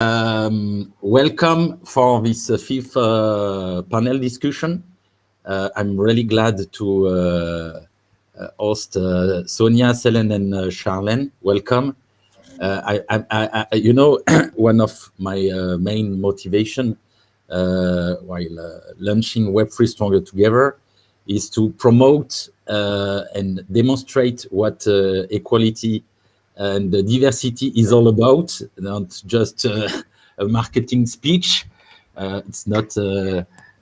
Welcome for this fifth panel discussion. I'm really glad to host Sonia, Selen, and Charlene. Welcome. One of my main motivation while launching Web3 Stronger Together is to promote and demonstrate what equality and diversity is all about, not just a marketing speech. It's not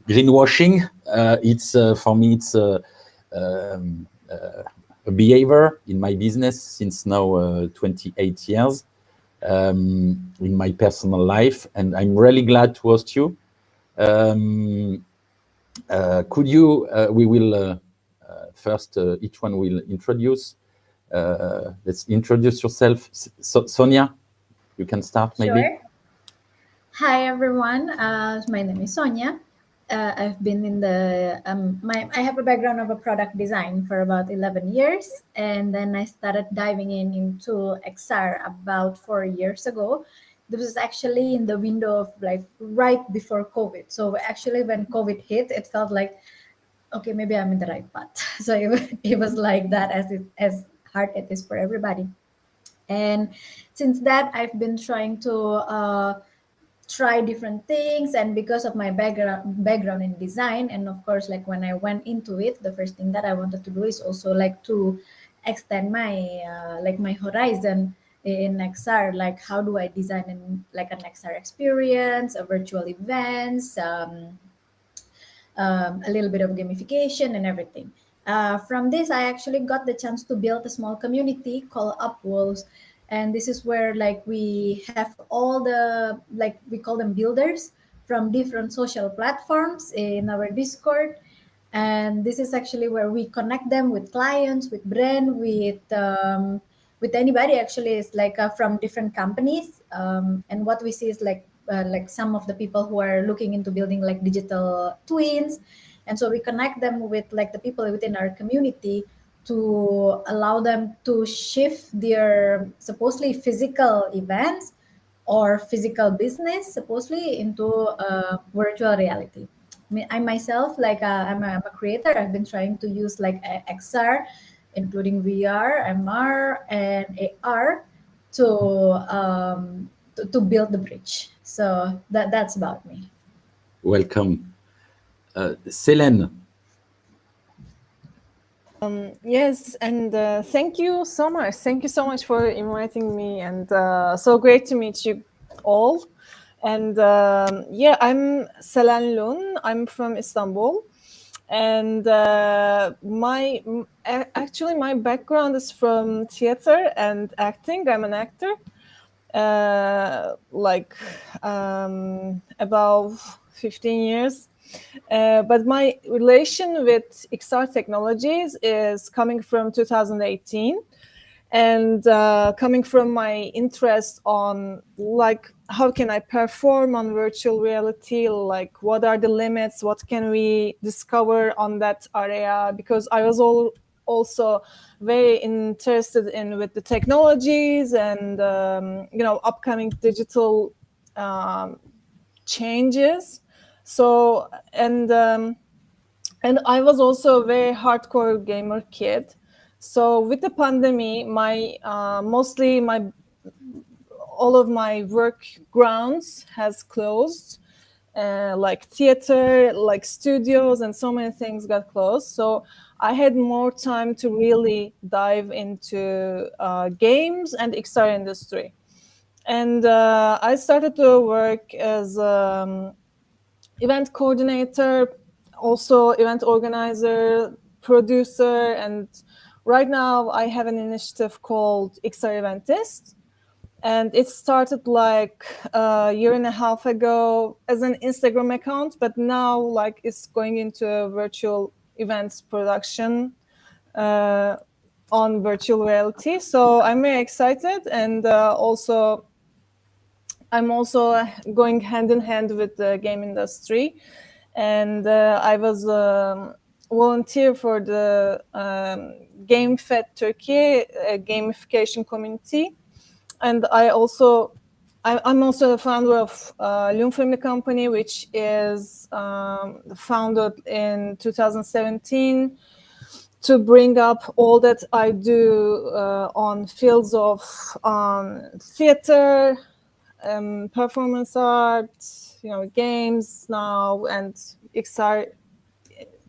greenwashing. It's for me, it's a behavior in my business since now 28 years in my personal life, and I'm really glad to host you. Could you, we will first, each one will introduce. Let's introduce yourself. Sonia, you can start maybe. Sure. Hi everyone. My name is Sonia. I've been in the I have a background of a product design for about 11 years, and then I started diving into XR about 4 years ago. This was actually in the window of like right before COVID. So actually, when COVID hit, it felt like, okay, maybe I'm in the right path. So it was like that, as hard it is for everybody. And since that, I've been trying to try different things, and because of my background in design, and of course, like when I went into it, the first thing that I wanted to do is also like to extend my my horizon in XR. Like, how do I design like an XR experience, a virtual events, a little bit of gamification and everything. From this, I actually got the chance to build a small community called Upwolves, and this is where like we have all the, like, we call them builders from different social platforms in our Discord. And this is actually where we connect them with clients, with brand, with anybody. Actually, it's like from different companies. And what we see is like some of the people who are looking into building like digital twins, and so we connect them with like the people within our community to allow them to shift their supposedly physical events or physical business supposedly into virtual reality. I myself, like I'm a creator. I've been trying to use like XR, including VR, MR, and AR to build the bridge. So that's about me. Welcome. Selen. Yes, and thank you so much. Thank you so much for inviting me, and so great to meet you all. And yeah, I'm Selen Lun. I'm from Istanbul, and actually my background is from theater and acting. I'm an actor, about 15 years. But my relation with XR technologies is coming from 2018, and coming from my interest on like how can I perform on virtual reality, like what are the limits, what can we discover on that area, because I was also very interested in with the technologies and upcoming digital changes. So and I was also a very hardcore gamer kid. So with the pandemic, mostly all of my work grounds has closed, like theater, like studios, and so many things got closed. So I had more time to really dive into games and XR industry. And I started to work as event coordinator, also event organizer, producer, and right now I have an initiative called XR Eventist. And it started like a year and a half ago as an Instagram account, but now like it's going into a virtual events production on virtual reality. So I'm very excited, and I'm also going hand in hand with the game industry. And I was volunteer for the GameFi Turkey gamification community. And I also I'm also the founder of Lumfilmy company, which is founded in 2017 to bring up all that I do on fields of theater, performance art, games now, and XR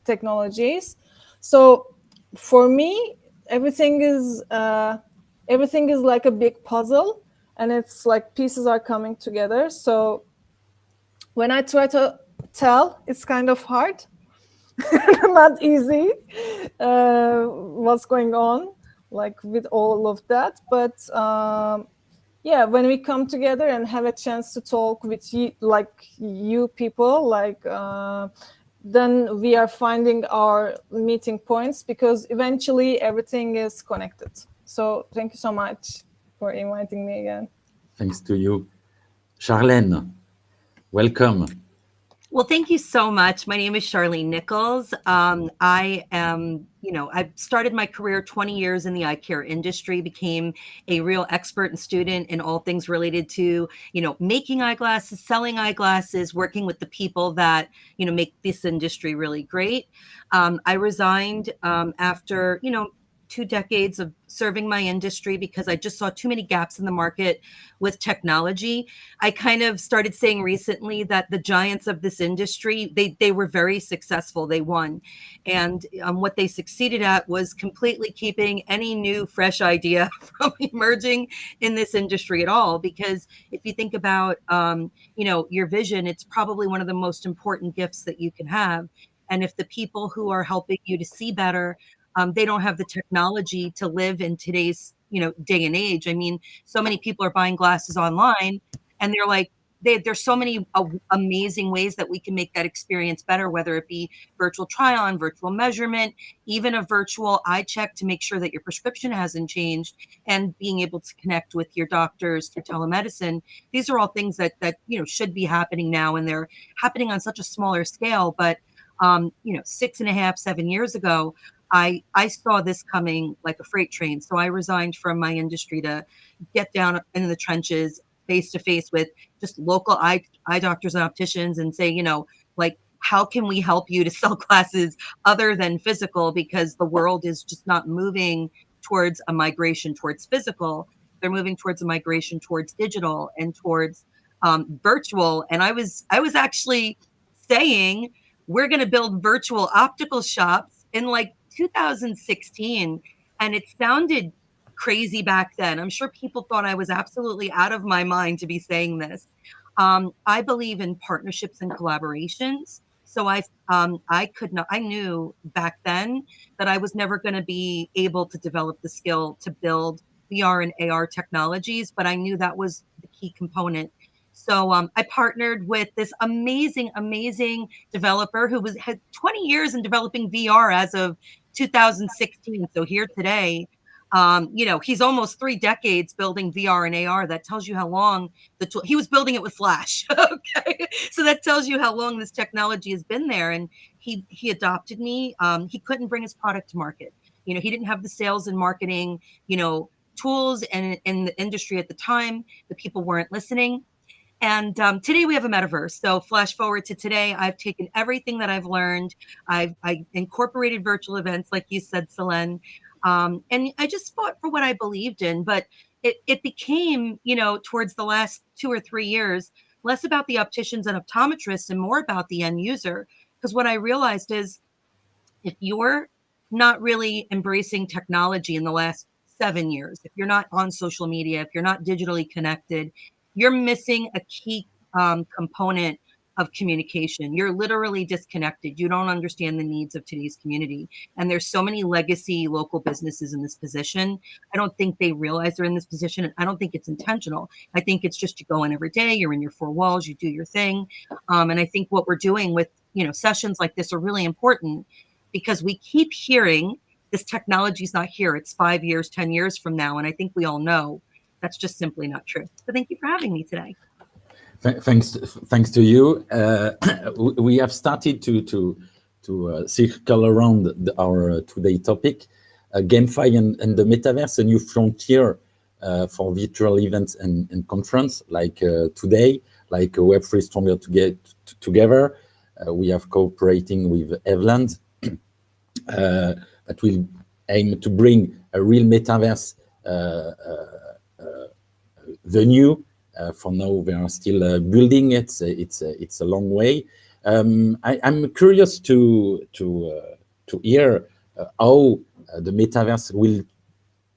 technologies. So for me, everything is like a big puzzle, and it's like pieces are coming together. So when I try to tell, it's kind of hard, not easy, what's going on, like with all of that. But yeah, when we come together and have a chance to talk with you, like you people, like then we are finding our meeting points, because eventually everything is connected. So thank you so much for inviting me again. Thanks to you. Charlène, welcome. Well, thank you so much. My name is Charlene Nichols. I am, I started my career 20 years in the eye care industry, became a real expert and student in all things related to, making eyeglasses, selling eyeglasses, working with the people that, make this industry really great. I resigned after, 2 decades of serving my industry because I just saw too many gaps in the market with technology. I kind of started saying recently that the giants of this industry, they were very successful. They won. And what they succeeded at was completely keeping any new, fresh idea from emerging in this industry at all. Because if you think about, your vision, it's probably one of the most important gifts that you can have. And if the people who are helping you to see better, they don't have the technology to live in today's, day and age. I mean, so many people are buying glasses online, and they're like, there's so many amazing ways that we can make that experience better, whether it be virtual try-on, virtual measurement, even a virtual eye check to make sure that your prescription hasn't changed, and being able to connect with your doctors through telemedicine. These are all things that should be happening now, and they're happening on such a smaller scale. But 6.5, 7 years ago, I saw this coming like a freight train. So I resigned from my industry to get down in the trenches, face to face with just local eye doctors and opticians, and say, like, how can we help you to sell glasses other than physical? Because the world is just not moving towards a migration towards physical. They're moving towards a migration towards digital and towards virtual. And I was actually saying, we're going to build virtual optical shops in like 2016. And it sounded crazy back then. I'm sure people thought I was absolutely out of my mind to be saying this. I believe in partnerships and collaborations. So I knew back then that I was never going to be able to develop the skill to build VR and AR technologies, but I knew that was the key component. So I partnered with this amazing, amazing developer who had 20 years in developing VR as of 2016. So here today, he's almost 3 decades building VR and AR. That tells you how long he was building it with Flash. Okay, so that tells you how long this technology has been there. And he adopted me. He couldn't bring his product to market. He didn't have the sales and marketing, tools, and in the industry at the time, the people weren't listening. And today we have a metaverse. So flash forward to today, I've taken everything that I've learned. I incorporated virtual events, like you said, Selene. And I just fought for what I believed in. But it became, towards the last 2 or 3 years, less about the opticians and optometrists and more about the end user. Because what I realized is, if you're not really embracing technology in the last 7 years, if you're not on social media, if you're not digitally connected, you're missing a key component of communication. You're literally disconnected. You don't understand the needs of today's community. And there's so many legacy local businesses in this position. I don't think they realize they're in this position. I don't think it's intentional. I think it's just, you go in every day, you're in your 4 walls, you do your thing. And I think what we're doing with, sessions like this are really important, because we keep hearing this technology is not here. It's 5 years, 10 years from now. And I think we all know that's just simply not true. So thank you for having me today. Thanks to you. We have started to circle around our today topic, GameFi and the Metaverse, a new frontier for virtual events and conference like today, like Web3 Stronger Together. We have cooperating with Evland that will aim to bring a real metaverse venue. For now, we are still building it. It's a long way. I'm curious to hear how the metaverse will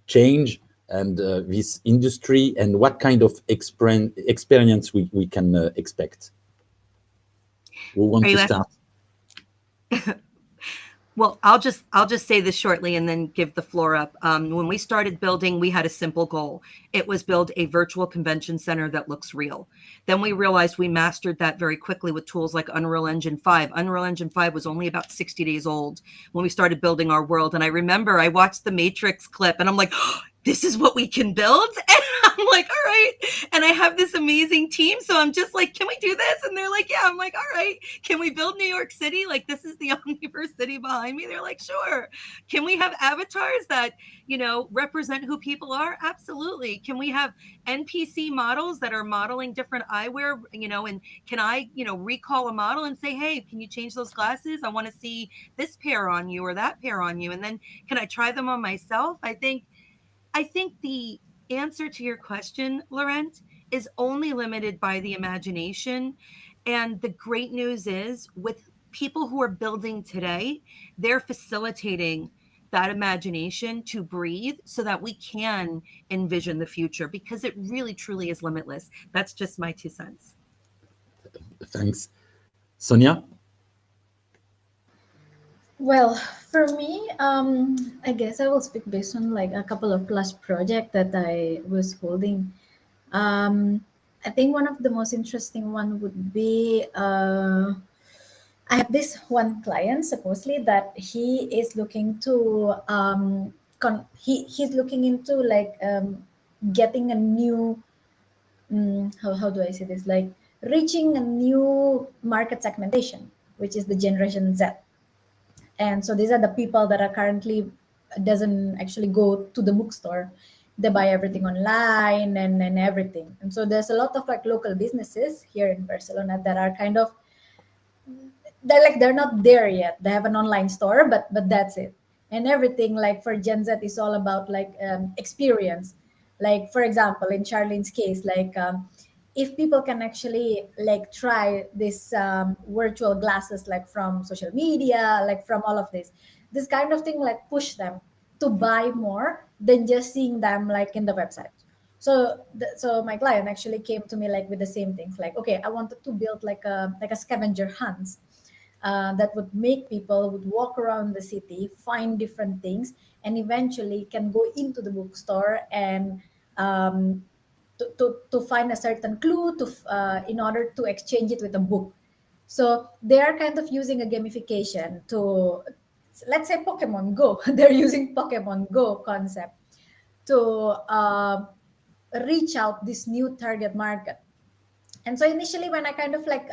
change and this industry, and what kind of experience we can expect. Who want to start? Well, I'll just say this shortly and then give the floor up. When we started building, we had a simple goal. It was build a virtual convention center that looks real. Then we realized we mastered that very quickly with tools like Unreal Engine 5. Unreal Engine 5 was only about 60 days old when we started building our world. And I remember I watched the Matrix clip and I'm like, oh, this is what we can build? And I'm like, all right. And I have this amazing team. So I'm just like, can we do this? And they're like, yeah. I'm like, all right. Can we build New York City? Like, this is the Omniverse city behind me. They're like, sure. Can we have avatars that, represent who people are? Absolutely. Can we have NPC models that are modeling different eyewear, and can I, recall a model and say, hey, can you change those glasses? I want to see this pair on you or that pair on you. And then can I try them on myself? I think the answer to your question, Laurent, is only limited by the imagination. And the great news is, with people who are building today, they're facilitating that imagination to breathe so that we can envision the future, because it really, truly is limitless. That's just my 2 cents. Thanks. Sonia? Well, for me, I guess I will speak based on like a couple of past projects that I was holding. I think one of the most interesting one would be I have this one client supposedly that he is looking to he's looking into like getting a new how do I say this, like reaching a new market segmentation, which is the Generation Z. And so these are the people that are currently doesn't actually go to the bookstore. They buy everything online and everything. And so there's a lot of like local businesses here in Barcelona that are kind of, they're not there yet. They have an online store, but that's it. And everything like for Gen Z is all about like experience. Like for example, in Charlene's case, like if people can actually like try this virtual glasses, like from social media, like from all of this kind of thing, like push them to buy more than just seeing them like in the website. So so my client actually came to me like with the same things, like, okay, I wanted to build like a scavenger hunts that would make people would walk around the city, find different things, and eventually can go into the bookstore and to find a certain clue in order to exchange it with a book. So they are kind of using a gamification to, let's say Pokemon Go. They're using Pokemon Go concept to reach out this new target market. And so initially when I kind of like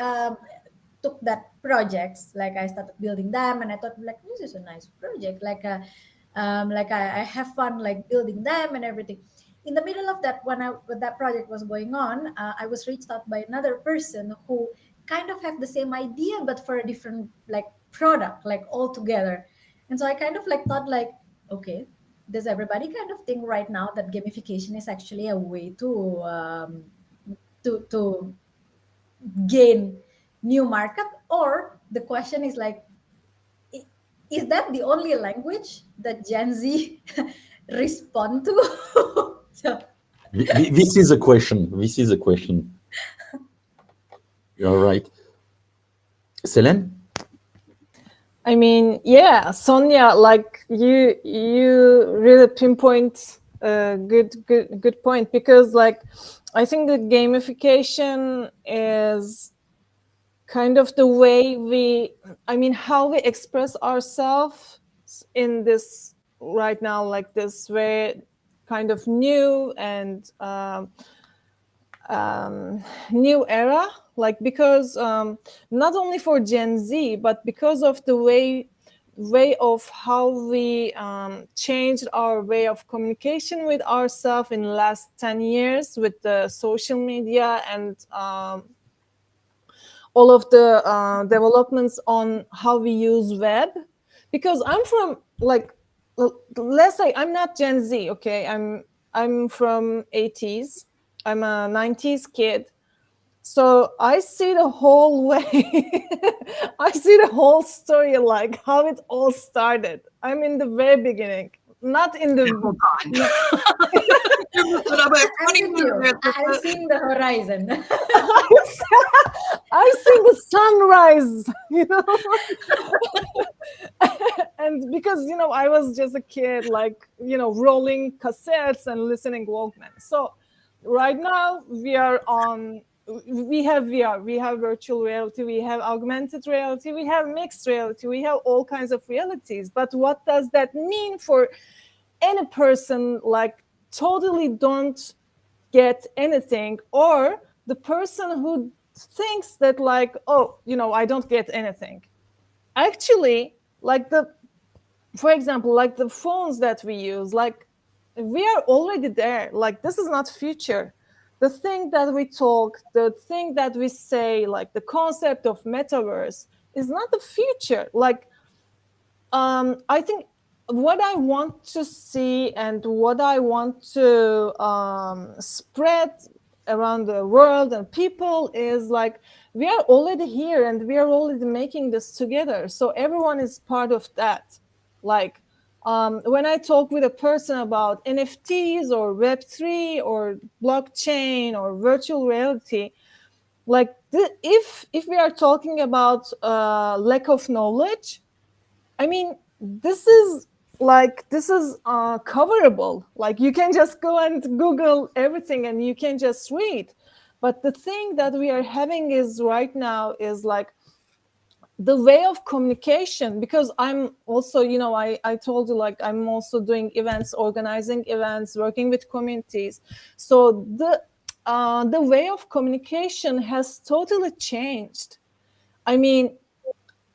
took that projects, like I started building them, and I thought like this is a nice project, like I have fun like building them and everything. In the middle of that, when that project was going on, I was reached out by another person who kind of have the same idea but for a different like product, like all together. And so I kind of like thought like, okay, does everybody kind of think right now that gamification is actually a way to gain new market? Or the question is like, is that the only language that Gen Z respond to? So, This is a question. This is a question. You're right. Selene? I mean, yeah, Sonia, like you really pinpoint a good point, because like I think that gamification is kind of the way how we express ourselves in this right now, like this very kind of new and new era, like because not only for Gen Z, but because of the way way of how we changed our way of communication with ourselves in the last 10 years with the social media and all of the developments on how we use web. Because I'm from, like, let's say I'm not Gen Z, okay? I'm from 80s. I'm a 90s kid. So I see the whole way. I see the whole story, like how it all started. I'm in the very beginning, not in the. Hold on. I'm with you. I've seen the horizon. I've seen the sunrise, you know. And because, you know, I was just a kid, like, you know, rolling cassettes and listening Walkman. So right now we have VR, we have virtual reality, we have augmented reality, we have mixed reality, we have all kinds of realities. But what does that mean for any person, like, totally don't get anything, or the person who thinks that, like, oh, you know, I don't get anything? Actually, like, for example, like the phones that we use, like, we are already there. Like, this is not future. The thing that we talk, the thing that we say, like the concept of metaverse is not the future. Like, I think what I want to see and what I want to spread around the world and people is, like, we are already here and we are already making this together. So everyone is part of that. Like, when I talk with a person about NFTs or Web3 or blockchain or virtual reality, like, if we are talking about lack of knowledge, I mean, this is coverable. Like, you can just go and Google everything and you can just read. But the thing that we are having is right now is, like, the way of communication. Because I'm also, you know, I told you, like, I'm also doing events, organizing events, working with communities. So the way of communication has totally changed. I mean,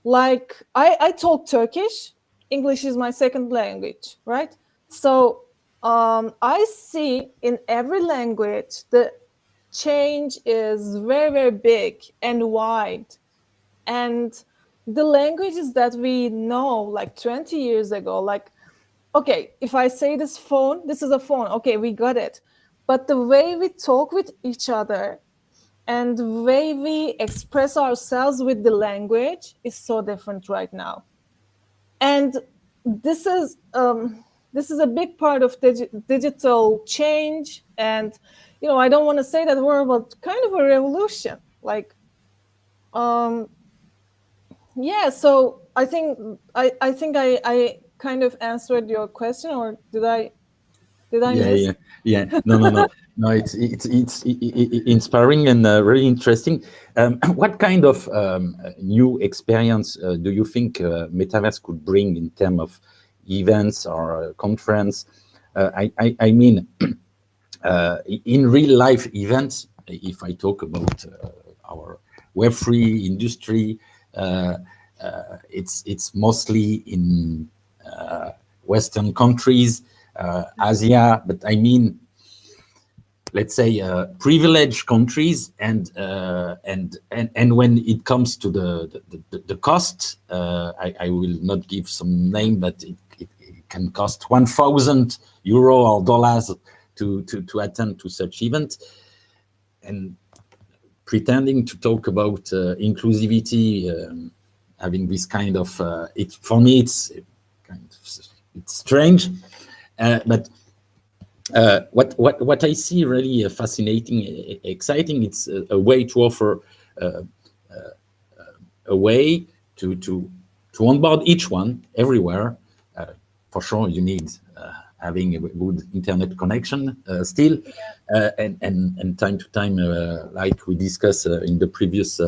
like, I talk Turkish. English is my second language, right? So I see in every language the change is very, very big and wide. And the languages that we know, like 20 years ago, like, okay, if I say this phone, this is a phone, okay, we got it. But the way we talk with each other and the way we express ourselves with the language is so different right now. And this is a big part of digital change. And, you know, I don't want to say that we're about kind of a revolution. Like, yeah, so I think I kind of answered your question, or did I miss? Yeah. No. No, it's inspiring and really interesting. What kind of new experience do you think Metaverse could bring in terms of events or conference? I mean, in real life events, if I talk about our Web3 industry, it's mostly in Western countries, Asia, but I mean, let's say privileged countries, and when it comes to the cost, I will not give some name, but it can cost €1,000 or dollars to attend to such event. And pretending to talk about inclusivity, having this kind of it, for me it's strange, but what I see really fascinating, exciting, it's a way to offer a way to onboard each one everywhere. For sure, you need having a good internet connection still, and time to time, like we discussed in the previous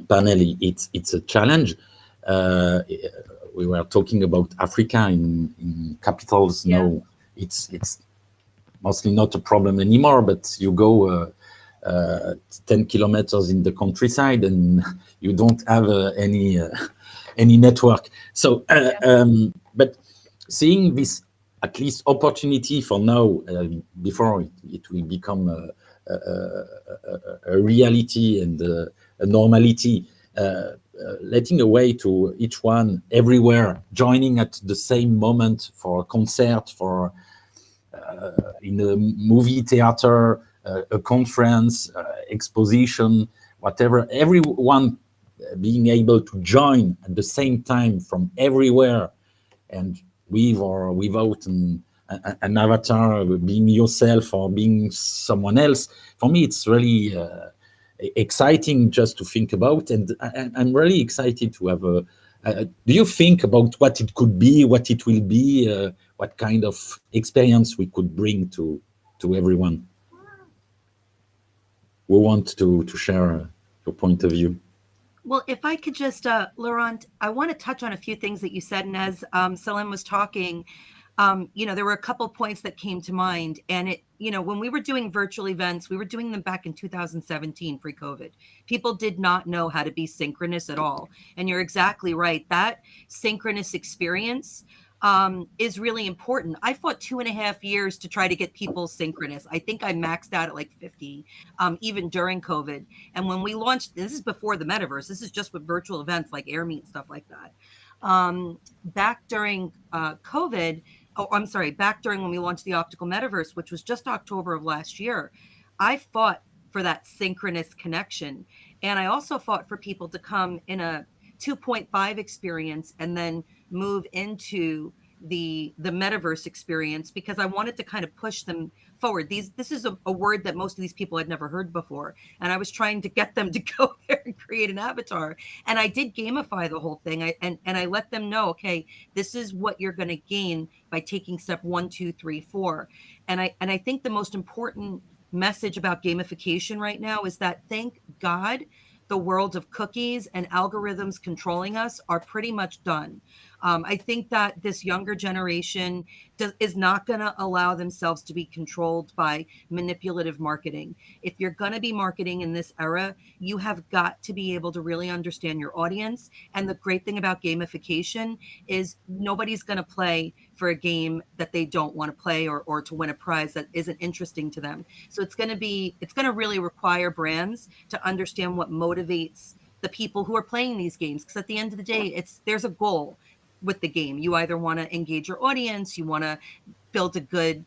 panel, it's a challenge. We were talking about Africa in capitals. Yeah. Now it's mostly not a problem anymore, but you go 10 kilometers in the countryside and you don't have any any network. So, but seeing this at least opportunity for now, before it will become a reality and a normality, letting a way to each one everywhere, joining at the same moment for a concert, for in a movie theater, a conference, exposition, whatever, everyone being able to join at the same time from everywhere, and with or without an avatar, being yourself or being someone else. For me, it's really exciting just to think about, and I'm really excited to have a. Do you think about what it could be, what it will be, what kind of experience we could bring to everyone? We want to share your point of view. Well, if I could just, Laurent, I want to touch on a few things that you said. And as Salim was talking, there were a couple points that came to mind. And when we were doing virtual events, we were doing them back in 2017, pre-COVID. People did not know how to be synchronous at all. And you're exactly right. That synchronous experience is really important. I fought 2.5 years to try to get people synchronous. I think I maxed out at like 50, even during COVID. And when we launched, this is before the metaverse, this is just with virtual events like AirMeet and stuff like that. Back during COVID, back during when we launched the optical metaverse, which was just October of last year, I fought for that synchronous connection. And I also fought for people to come in a 2.5 experience and then move into the metaverse experience, because I wanted to kind of push them forward. This is a word that most of these people had never heard before, and I was trying to get them to go there and create an avatar. And I did gamify the whole thing. And I let them know, okay, this is what you're going to gain by taking step 1, 2, 3, 4. And I think the most important message about gamification right now is that, thank God, the world of cookies and algorithms controlling us are pretty much done. I think that this younger generation is not going to allow themselves to be controlled by manipulative marketing. If you're going to be marketing in this era, you have got to be able to really understand your audience. And the great thing about gamification is nobody's going to play for a game that they don't want to play, or to win a prize that isn't interesting to them. So it's going to really require brands to understand what motivates the people who are playing these games. Because at the end of the day, there's a goal with the game. You either want to engage your audience, you want to build a good,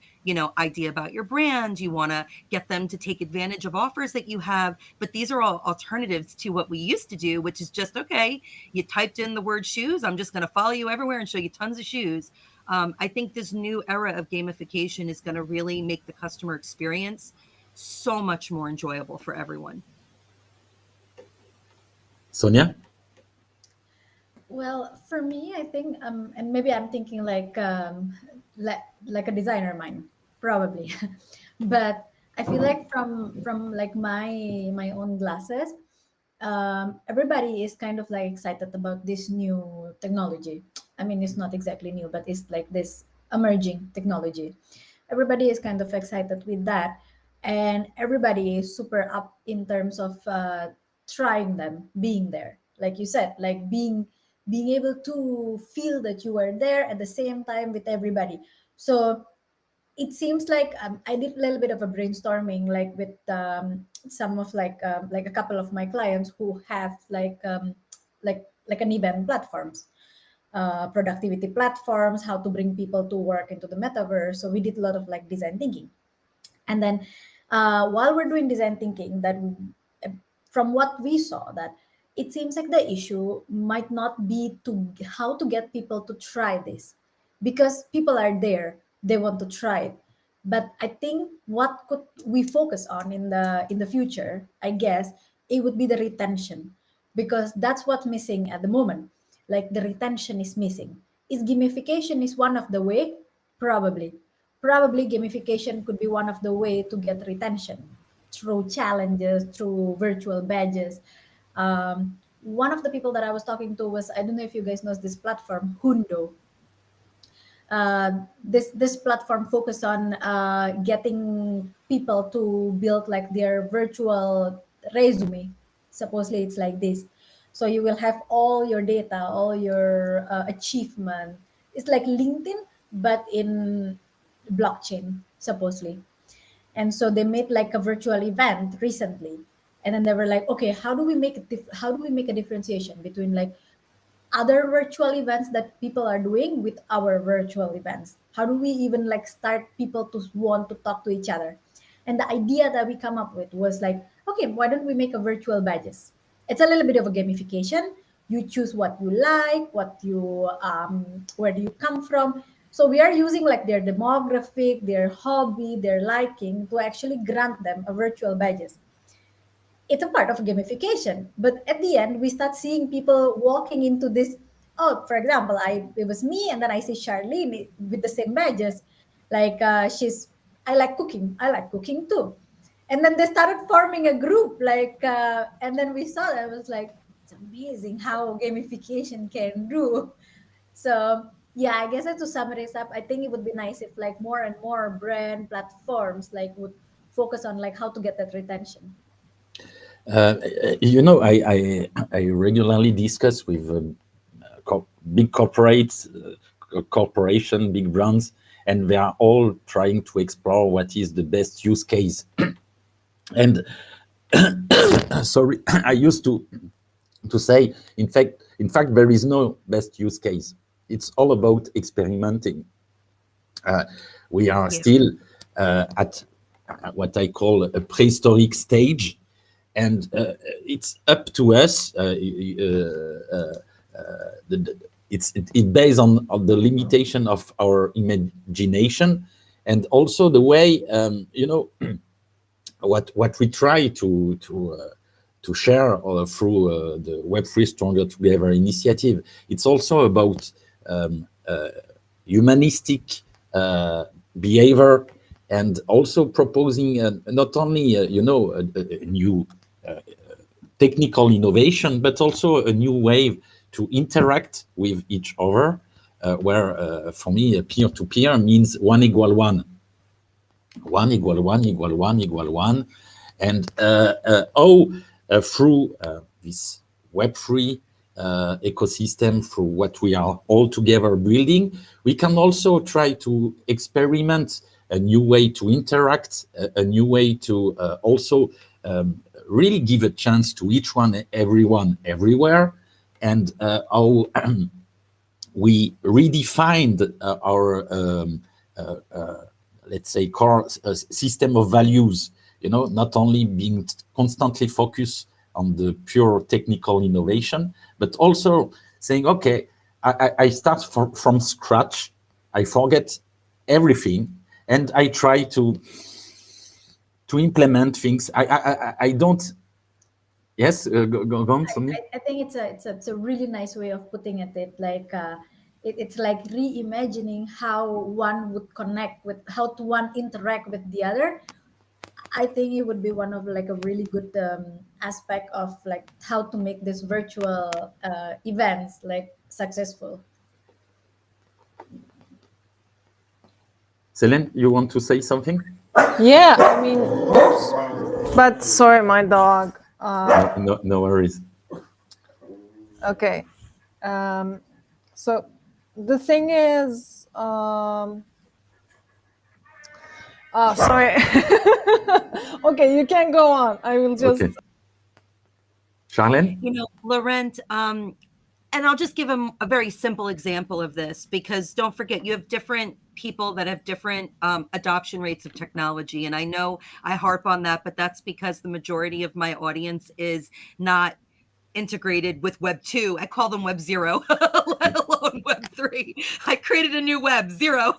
idea about your brand, you want to get them to take advantage of offers that you have. But these are all alternatives to what we used to do, which is just, okay, you typed in the word shoes, I'm just going to follow you everywhere and show you tons of shoes. I think this new era of gamification is going to really make the customer experience so much more enjoyable for everyone. Sonia? Well, for me, I think, and maybe I'm thinking like a designer mind, probably, but I feel like from like my own glasses, everybody is kind of like excited about this new technology. I mean, it's not exactly new, but it's like this emerging technology. Everybody is kind of excited with that, and everybody is super up in terms of trying them, being there, like you said, like being able to feel that you are there at the same time with everybody. So it seems like I did a little bit of a brainstorming, like with some of like a couple of my clients who have like an event platforms, productivity platforms, how to bring people to work into the metaverse. So we did a lot of like design thinking, and then while we're doing design thinking, that from what we saw, that it seems like the issue might not be to how to get people to try this, because people are there, they want to try it. But I think what could we focus on in the future, I guess, it would be the retention, because that's what's missing at the moment. Like the retention is missing. Is gamification is one of the way? Probably gamification could be one of the way to get retention through challenges, through virtual badges. One of the people that I was talking to was, I don't know if you guys know this platform, Hundo. This platform focus on getting people to build like their virtual resume. Supposedly it's like this. So you will have all your data, all your achievement. It's like LinkedIn, but in blockchain, supposedly. And so they made like a virtual event recently, and then they were like, okay, how do we make how do we make a differentiation between like other virtual events that people are doing with our virtual events? How do we even like start people to want to talk to each other? And the idea that we come up with was like, okay, why don't we make a virtual badges? It's a little bit of a gamification. You choose what you like, what you where do you come from. So we are using like their demographic, their hobby, their liking to actually grant them a virtual badges. It's a part of gamification, but at the end we start seeing people walking into this. Oh, for example, it was me, and then I see Charlene with the same badges, like she's I like cooking too. And then they started forming a group, like and then we saw that. I was like, it's amazing how gamification can do. So yeah, I guess to summarize up, I think it would be nice if like more and more brand platforms like would focus on like how to get that retention. I regularly discuss with big corporates, corporation, big brands, and they are all trying to explore what is the best use case. And sorry, I used to say, in fact, there is no best use case. It's all about experimenting. We are still at what I call a prehistoric stage, and it's up to us. It's based on the limitation of our imagination, and also the way what we try to share through the Web3 Stronger Together initiative. It's also about humanistic behavior, and also proposing not only a new technical innovation, but also a new way to interact with each other, where for me peer-to-peer means 1 = 1. 1 = 1 = 1 = 1. And through this Web3 ecosystem, through what we are all together building, we can also try to experiment a new way to interact, a new way to also really give a chance to each one, everyone, everywhere, and how we redefined our let's say core system of values. Not only being constantly focused on the pure technical innovation, but also saying, okay, I start from scratch, I forget everything, and I try to implement things. I don't. Yes, go on, Sonia. I think it's a really nice way of putting it. Like it's like reimagining how one would connect with, how to one interact with the other. I think it would be one of like a really good aspect of like how to make this virtual events like successful. Céline, you want to say something? Yeah, I mean, oops. But sorry, my dog. No worries. Okay. So the thing is, sorry. Okay, you can go on. I will just. Okay. Charlene? Laurent, and I'll just give them a very simple example of this, because don't forget, you have different people that have different adoption rates of technology. And I know I harp on that, but that's because the majority of my audience is not integrated with Web 2. I call them Web 0, let alone Web 3. I created a new Web 0.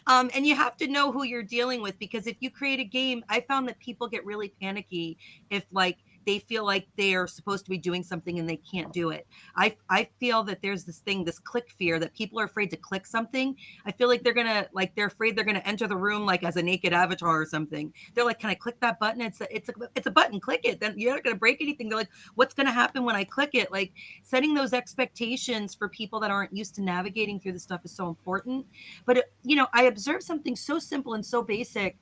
And you have to know who you're dealing with, because if you create a game, I found that people get really panicky if like they feel like they're supposed to be doing something and they can't do it. I feel that there's this thing, this click fear, that people are afraid to click something. I feel like they're afraid they're gonna enter the room like as a naked avatar or something. They're like, can I click that button? It's a button, click it. Then you're not gonna break anything. They're like, what's gonna happen when I click it? Like, setting those expectations for people that aren't used to navigating through this stuff is so important. But I observed something so simple and so basic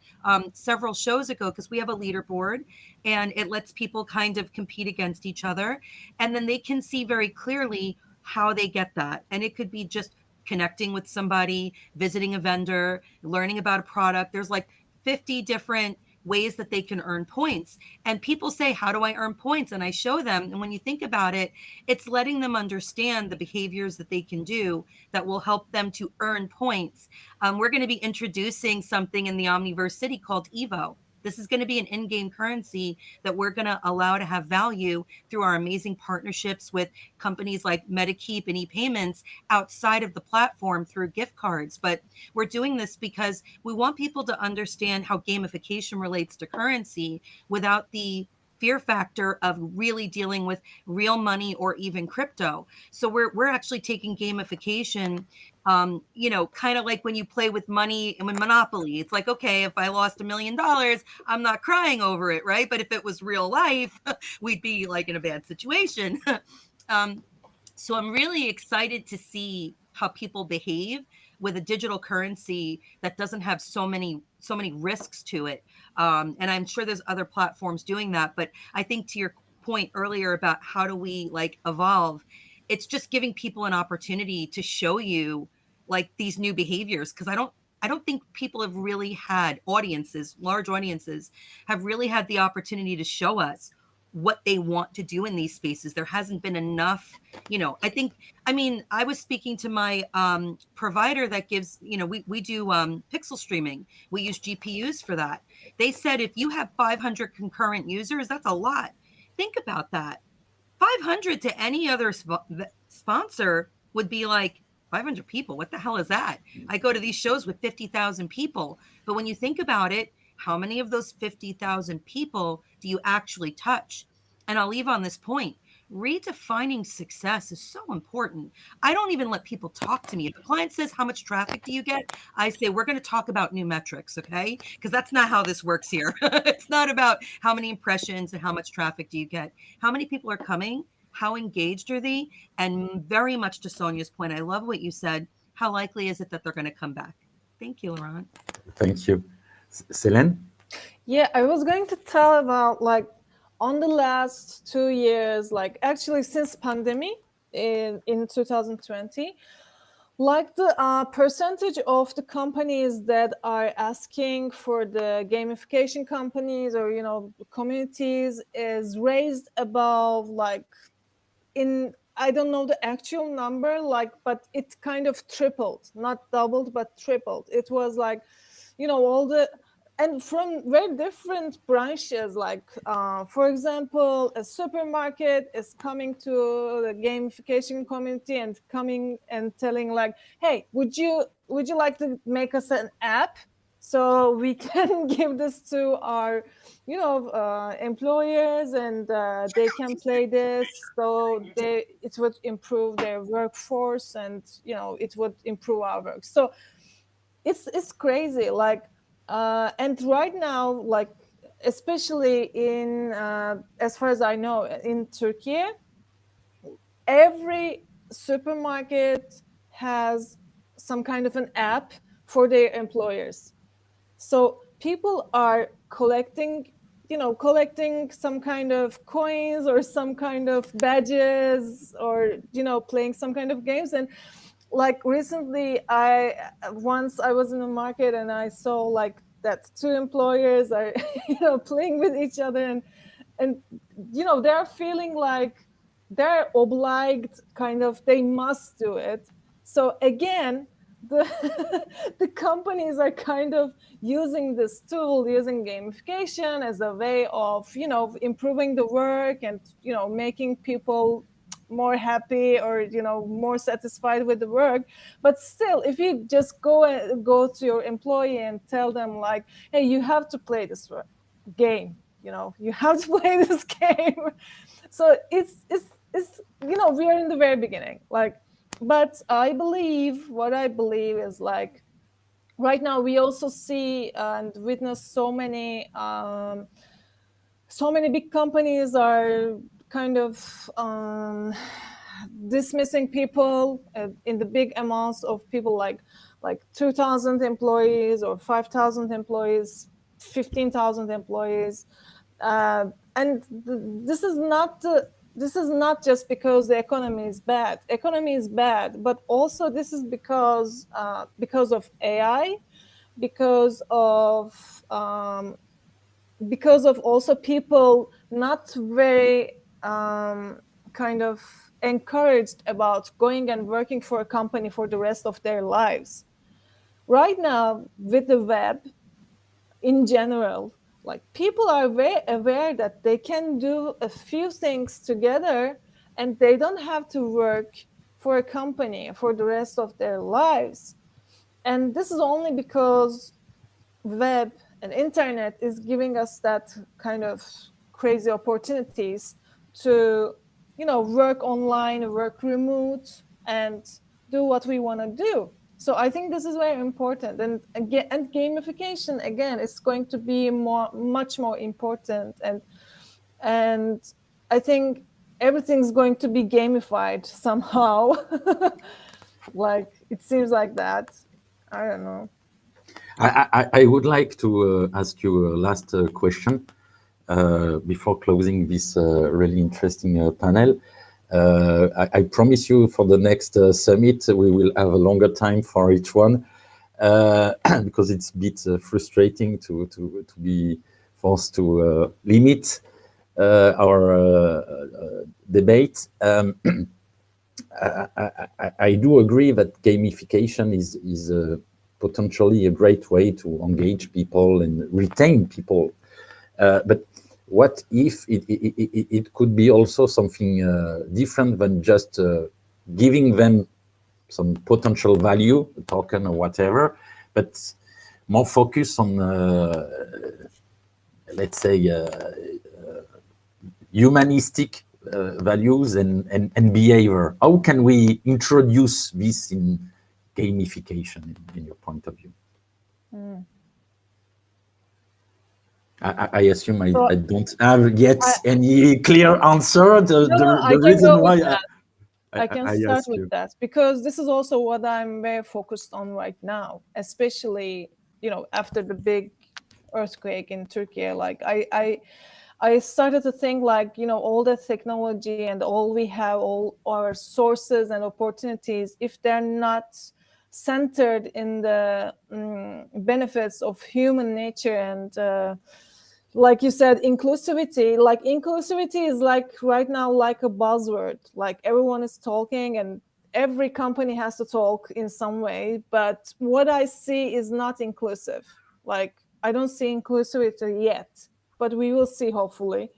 several shows ago, because we have a leaderboard, and it lets people kind of compete against each other. And then they can see very clearly how they get that. And it could be just connecting with somebody, visiting a vendor, learning about a product. There's like 50 different ways that they can earn points. And people say, how do I earn points? And I show them. And when you think about it, it's letting them understand the behaviors that they can do that will help them to earn points. We're going to be introducing something in the Omniverse City called Evo. This is going to be an in-game currency that we're going to allow to have value through our amazing partnerships with companies like MetaKeep and ePayments outside of the platform through gift cards. But we're doing this because we want people to understand how gamification relates to currency without the fear factor of really dealing with real money or even crypto. So we're actually taking gamification, kind of like when you play with money and with Monopoly. It's like, okay, if I lost $1 million, I'm not crying over it, right? But if it was real life, we'd be like in a bad situation. So I'm really excited to see how people behave with a digital currency that doesn't have so many risks to it. And I'm sure there's other platforms doing that. But I think to your point earlier about how do we like evolve, it's just giving people an opportunity to show you like these new behaviors. Because I don't think people have really had large audiences have really had the opportunity to show us what they want to do in these spaces. There hasn't been enough, I was speaking to my provider that gives, we do pixel streaming. We use GPUs for that. They said if you have 500 concurrent users, that's a lot. Think about that. 500 to any other sponsor would be like 500 people. What the hell is that? I go to these shows with 50,000 people. But when you think about it, how many of those 50,000 people do you actually touch? And I'll leave on this point. Redefining success is so important. I don't even let people talk to me. If a client says, how much traffic do you get? I say, we're going to talk about new metrics, okay? Because that's not how this works here. It's not about how many impressions and how much traffic do you get. How many people are coming? How engaged are they? And very much to Sonia's point, I love what you said. How likely is it that they're going to come back? Thank you, Laurent. Thank you. Selene? Yeah, I was going to tell about like on the last 2 years, like actually since pandemic in 2020, like the percentage of the companies that are asking for the gamification companies or, communities is raised above like I don't know the actual number, like, but it kind of tripled, not doubled, but tripled. It was like, and from very different branches, like, for example, a supermarket is coming to the gamification community and coming and telling like, hey, would you like to make us an app so we can give this to our employers and they can play this, so it would improve their workforce and it would improve our work. So it's crazy, like, and right now, like, especially in as far as I know, in Turkey, every supermarket has some kind of an app for their employers. So people are collecting some kind of coins or some kind of badges or, playing some kind of games. And like recently, I was in the market and I saw like that 2 employers are, playing with each other and they're feeling like they're obliged, kind of, they must do it. So again, the the companies are kind of using this tool, using gamification as a way of improving the work and making people more happy or more satisfied with the work. But still, if you just go to your employee and tell them like, hey, you have to play this game, you have to play this game. So it's we are in the very beginning, like. But what I believe is like right now we also see and witness so many big companies are kind of dismissing people in the big amounts of people, like 2,000 employees or 5,000 employees, 15,000 employees. And this is not just because the economy is bad. Economy is bad, but also this is because of AI, because of also people not very kind of encouraged about going and working for a company for the rest of their lives. Right now, with the web in general, like people are very aware that they can do a few things together and they don't have to work for a company for the rest of their lives. And this is only because web and internet is giving us that kind of crazy opportunities to work online, work remote, and do what we want to do. So I think this is very important. And again, and gamification again is going to be much more important. And I think everything's going to be gamified somehow. Like it seems like that. I don't know. I would like to ask you a last question before closing this really interesting panel. I promise you for the next summit, we will have a longer time for each one because it's a bit frustrating to be forced to limit our debate. I do agree that gamification is potentially a great way to engage people and retain people. But what if it could be also something different than just giving them some potential value, a token or whatever, but more focus on, let's say, humanistic values and behavior. How can we introduce this in gamification, in your point of view? I assume I don't have yet any clear answer. The reason why I can start with that, because this is also what I'm very focused on right now, especially, after the big earthquake in Turkey. Like I started to think like, all the technology and all we have, all our sources and opportunities, if they're not centered in the benefits of human nature and like you said, inclusivity is like right now like a buzzword. Like everyone is talking and every company has to talk in some way, but what I see is not inclusive. Like I don't see inclusivity yet, but we will see hopefully.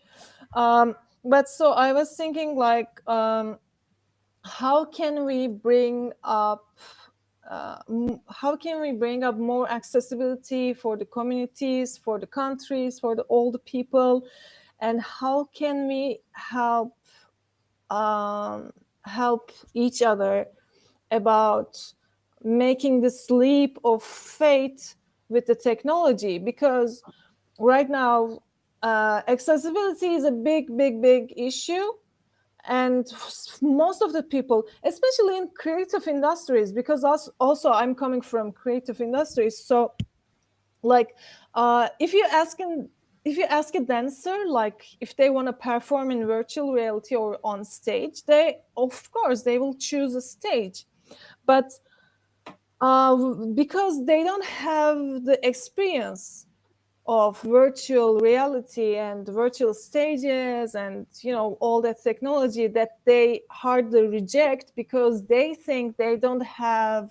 But so I was thinking like, how can we bring up more accessibility for the communities, for the countries, for all the people, and how can we help each other about making this leap of faith with the technology? Because right now accessibility is a big issue. And most of the people, especially in creative industries, because also I'm coming from creative industries, so like if you ask a dancer like if they want to perform in virtual reality or on stage, they of course they will choose a stage, but because they don't have the experience of virtual reality and virtual stages and all that technology, that they hardly reject because they think they don't have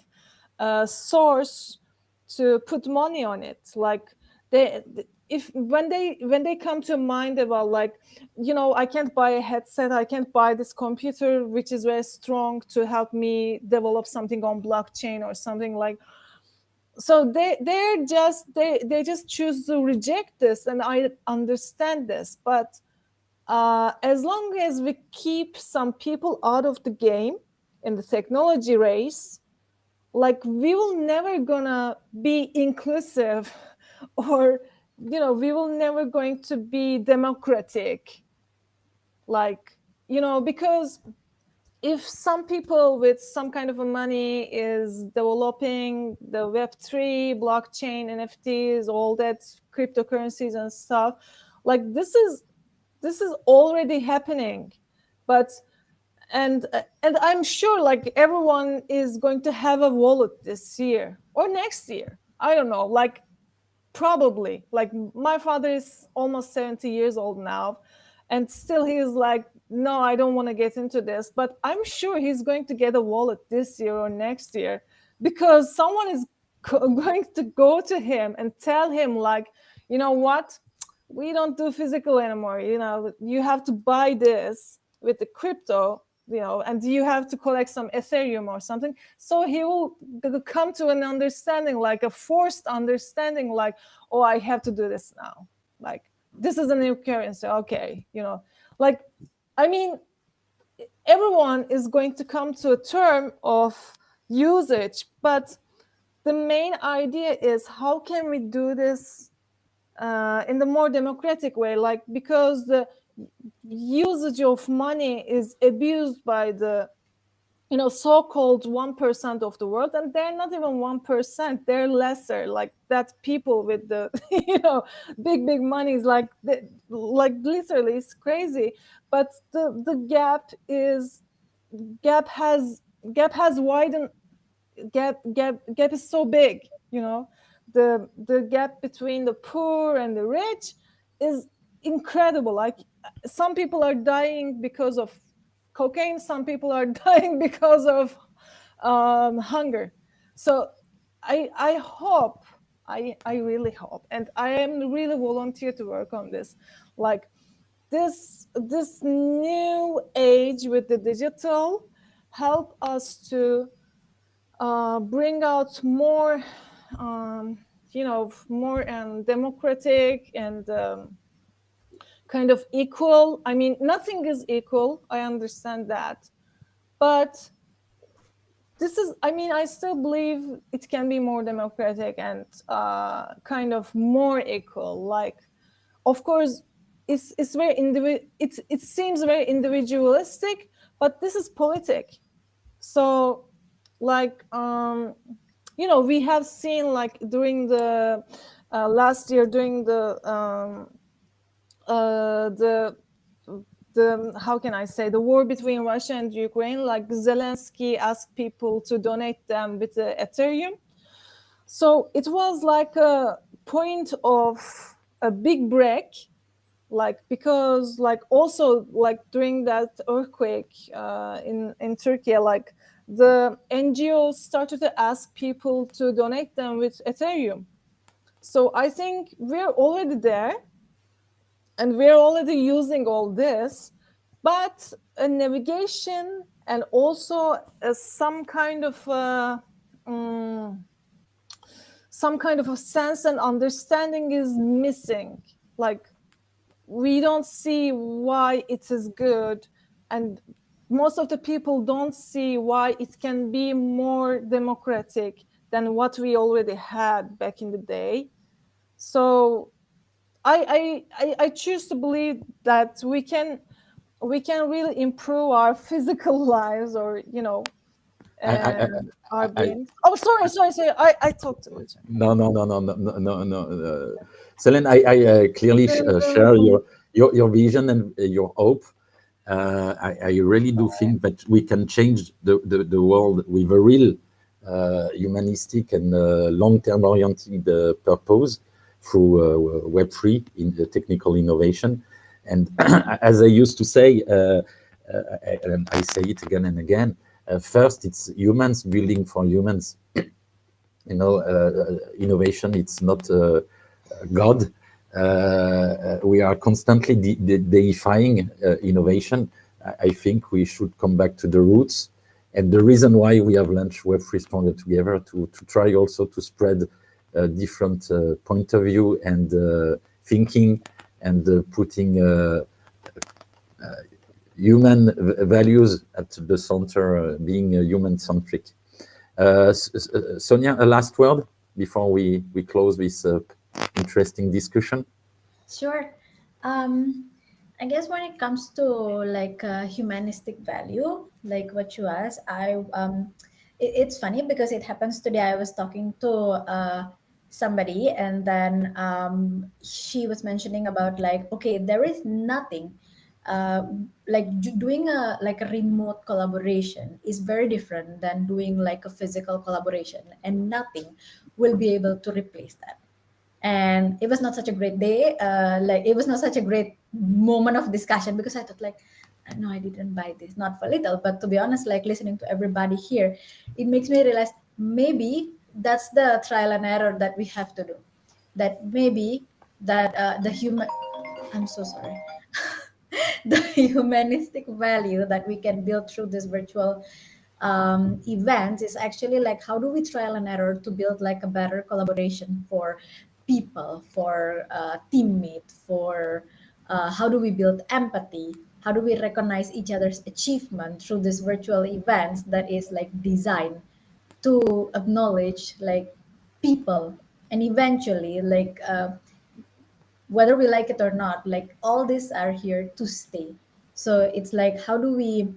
a source to put money on it. Like when they come to mind about like, I can't buy a headset, I can't buy this computer which is very strong to help me develop something on blockchain or something like. So they just choose to reject this, and I understand this. But as long as we keep some people out of the game in the technology race, like we will never gonna be inclusive, or we will never going to be democratic. Like because if some people with some kind of a money is developing the Web3, blockchain, NFTs, all that cryptocurrencies and stuff, Like this is already happening. But and I'm sure like everyone is going to have a wallet this year or next year. I don't know, like probably. Like my father is almost 70 years old now, and still he is like, no, I don't want to get into this. But I'm sure he's going to get a wallet this year or next year, because someone is going to go to him and tell him like, you know what, we don't do physical anymore. You know, you have to buy this with the crypto, you know, and you have to collect some Ethereum or something. So he will come to an understanding, like a forced understanding, like, oh, I have to do this now. Like, this is a new currency. Okay, you know, like, I mean, everyone is going to come to a term of usage, but the main idea is how can we do this in the more democratic way, like, because the usage of money is abused by the, you know, so-called 1% of the world, and they're not even 1%, they're lesser, like that people with the you know, big money is like literally it's crazy. But the gap has widened. Gap is so big, you know. The gap between the poor and the rich is incredible. Like some people are dying because of cocaine, some people are dying because of hunger. So I hope, I really hope, and I am really volunteer to work on this, like this new age with the digital help us to bring out more, you know, more democratic and kind of equal. I mean, nothing is equal, I understand that, but this is, I mean, I still believe it can be more democratic and kind of more equal. Like, of course, it's very it seems very individualistic, but this is politic. So like you know, we have seen like during the last year, during the how can I say, the war between Russia and Ukraine, like Zelensky asked people to donate them with the Ethereum. So it was like a point of a big break, like because like also like during that earthquake in Turkey, like the NGOs started to ask people to donate them with Ethereum. So I think we're already there and we're already using all this, but a navigation and also some kind of a sense and understanding is missing. Like we don't see why it is good, and most of the people don't see why it can be more democratic than what we already had back in the day. So I choose to believe that we can really improve our physical lives, or you know, our beings. Oh, sorry. I talked too much. No. Selene, I clearly share your vision and your hope. I really do think that we can change the world with a real humanistic and long-term oriented purpose through Web3 in technical innovation. And as I used to say, and I say it again and again, first it's humans building for humans. You know, innovation, it's not God. We are constantly deifying innovation. I think we should come back to the roots. And the reason why we have launched Web3 Stronger Together, to try also to spread different point of view and thinking, and putting human values at the center, being human-centric. Sonia, a last word before we close this interesting discussion? Sure. I guess when it comes to like humanistic value, like what you asked, it's funny because it happens today. I was talking to somebody, and then she was mentioning about like, okay, there is nothing like doing a remote collaboration is very different than doing like a physical collaboration, and nothing will be able to replace that. And it was not such a great day, like it was not such a great moment of discussion, because I thought like, no, I didn't buy this, not for little, but to be honest, like listening to everybody here, it makes me realize maybe that's the trial and error that we have to do. That maybe that the human, I'm so sorry, the humanistic value that we can build through this virtual events is actually like, how do we trial and error to build like a better collaboration for people, for teammates, for how do we build empathy, how do we recognize each other's achievement through this virtual events that is like designed to acknowledge like people, and eventually like whether we like it or not, like all these are here to stay. So it's like, how do we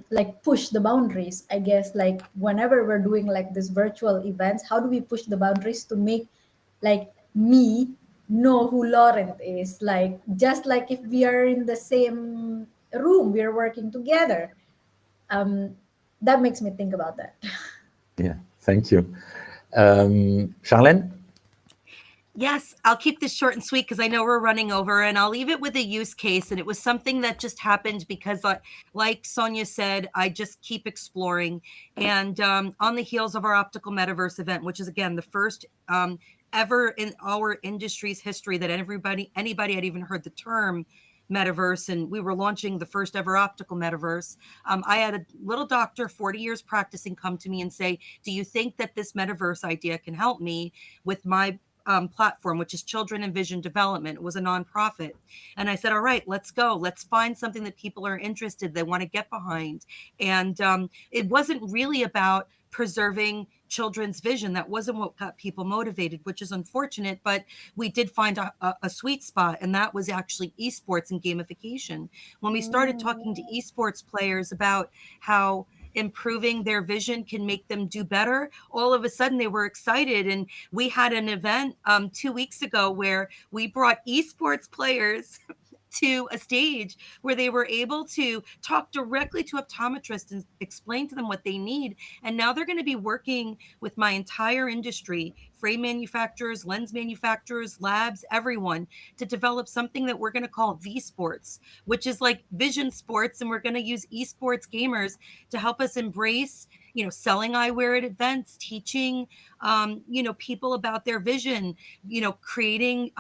like push the boundaries, I guess, like whenever we're doing like this virtual events, how do we push the boundaries to make like me know who Laurent is, like just like if we are in the same room, we are working together. um that makes me think about that. Yeah, thank you. Charlene? Yes, I'll keep this short and sweet because I know we're running over, and I'll leave it with a use case. And it was something that just happened because, like Sonia said, I just keep exploring. And on the heels of our optical metaverse event, which is again the first ever in our industry's history that anybody had even heard the term metaverse, and we were launching the first ever optical metaverse. I had a little doctor, 40 years practicing, come to me and say, "Do you think that this metaverse idea can help me with my platform, which is Children and Vision Development?" It was a nonprofit. And I said, all right, let's go. Let's find something that people are interested, they want to get behind. And it wasn't really about preserving children's vision. That wasn't what got people motivated, which is unfortunate, but we did find a sweet spot, and that was actually esports and gamification. When we started talking to esports players about how improving their vision can make them do better, all of a sudden they were excited. And we had an event 2 weeks ago where we brought esports players to a stage where they were able to talk directly to optometrists and explain to them what they need. And now they're going to be working with my entire industry, frame manufacturers, lens manufacturers, labs, everyone, to develop something that we're going to call V-Sports, which is like vision sports. And we're going to use esports gamers to help us embrace, selling eyewear at events, teaching, people about their vision, creating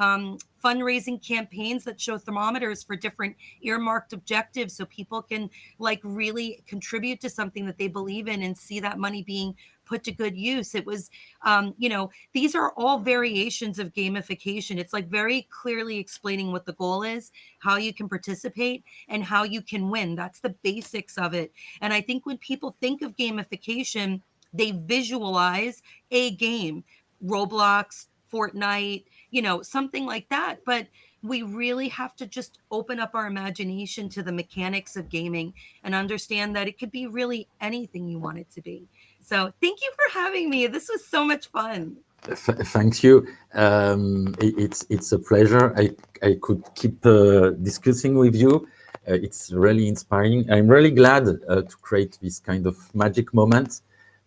fundraising campaigns that show thermometers for different earmarked objectives so people can like really contribute to something that they believe in and see that money being put to good use. It was, these are all variations of gamification. It's like very clearly explaining what the goal is, how you can participate, and how you can win. That's the basics of it. And I think when people think of gamification, they visualize a game, Roblox, Fortnite, something like that. But we really have to just open up our imagination to the mechanics of gaming and understand that it could be really anything you want it to be. So thank you for having me. This was so much fun. Thank you. It's a pleasure. I could keep discussing with you. It's really inspiring. I'm really glad to create this kind of magic moment.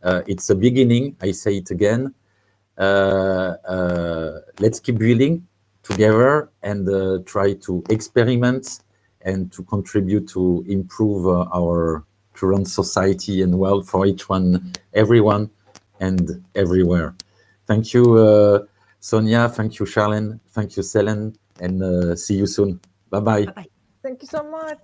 It's a beginning. I say it again. Let's keep building together and try to experiment and to contribute to improve our current society and world for everyone and everywhere. Thank you, Sonia. Thank you, Charlene. Thank you, Selen. And see you soon. Bye-bye. Bye-bye. Thank you so much.